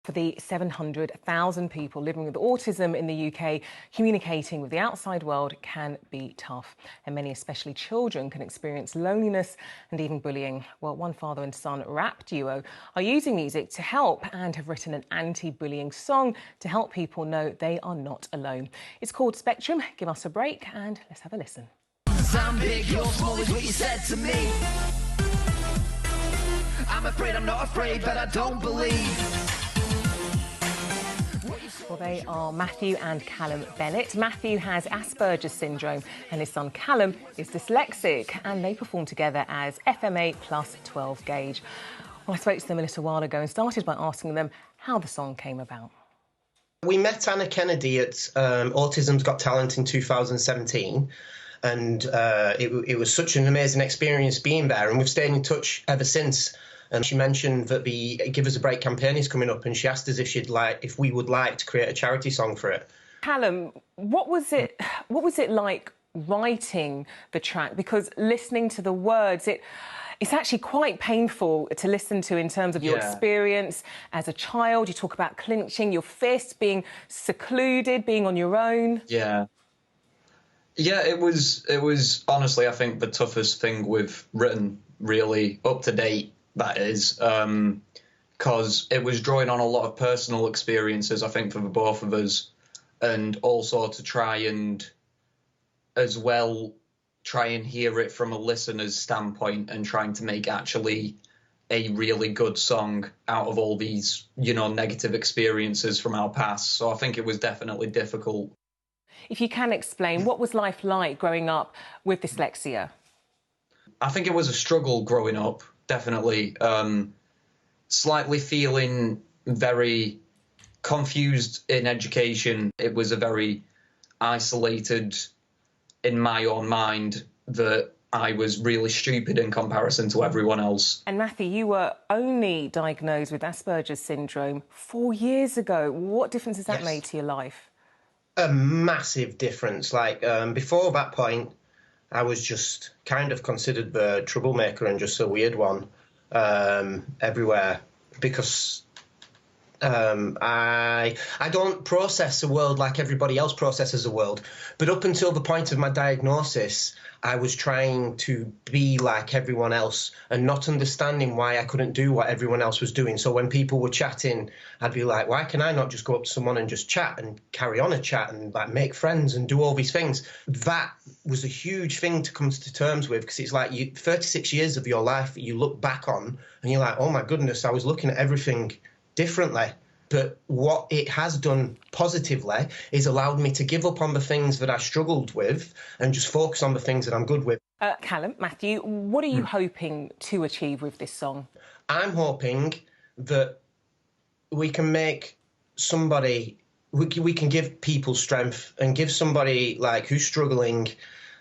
For the 700,000 people living with autism in the UK, communicating with the outside world can be tough. And many, especially children, can experience loneliness and even bullying. Well, one father and son rap duo are using music to help and have written an anti-bullying song to help people know they are not alone. It's called Spectrum. Give us a break and let's have a listen. I'm big, you're small is what you said to me. I'm afraid I'm not afraid, but I don't believe. Well, they are Matthew and Callum Bennett. Matthew has Asperger's syndrome and his son Callum is dyslexic, and they perform together as FMA plus 12 Gage. Well, I spoke to them a little while ago and started by asking them how the song came about. We met Anna Kennedy at Autism's Got Talent in 2017. And it was such an amazing experience being there, and we've stayed in touch ever since. And she mentioned that the Give Us a Break campaign is coming up, and she asked us if we would like to create a charity song for it. Callum, what was it like writing the track? Because listening to the words, it's actually quite painful to listen to in terms of your experience as a child. You talk about clenching your fists, being secluded, being on your own. Yeah, it was honestly, I think, the toughest thing we've written, really, up to date, that is, because it was drawing on a lot of personal experiences, I think, for the both of us, and also to try and, as well, try and hear it from a listener's standpoint and trying to make actually a really good song out of all these, negative experiences from our past. So I think it was definitely difficult. If you can explain, what was life like growing up with dyslexia? I think it was a struggle growing up, definitely. Slightly feeling very confused in education. It was a very isolated, in my own mind, that I was really stupid in comparison to everyone else. And Matthew, you were only diagnosed with Asperger's syndrome 4 years ago. What difference has that made to your life? A massive difference. Before that point, I was just kind of considered the troublemaker and just a weird one everywhere, because I don't process the world like everybody else processes the world. But up until the point of my diagnosis, I was trying to be like everyone else and not understanding why I couldn't do what everyone else was doing. So when people were chatting, I'd be like, why can I not just go up to someone and just chat and carry on a chat and make friends and do all these things? That was a huge thing to come to terms with, because it's like 36 years of your life that you look back on and you're like, oh my goodness, I was looking at everything differently. But what it has done positively is allowed me to give up on the things that I struggled with and just focus on the things that I'm good with. Callum, Matthew, what are you hoping to achieve with this song? I'm hoping that we can make somebody, we can give people strength and give somebody who's struggling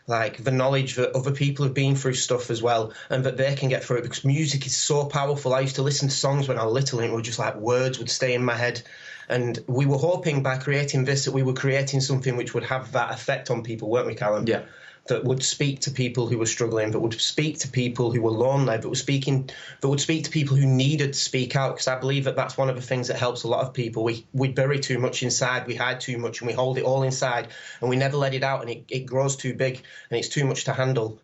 the knowledge that other people have been through stuff as well, and that they can get through it, because music is so powerful. I used to listen to songs when I was little and it was just like words would stay in my head, and we were hoping by creating this that we were creating something which would have that effect on people, weren't we, Callum? Yeah. That would speak to people who were struggling, that would speak to people who were lonely, that would speak to people who needed to speak out, because I believe that that's one of the things that helps a lot of people. We bury too much inside, we hide too much, and we hold it all inside, and we never let it out, and it grows too big, and it's too much to handle.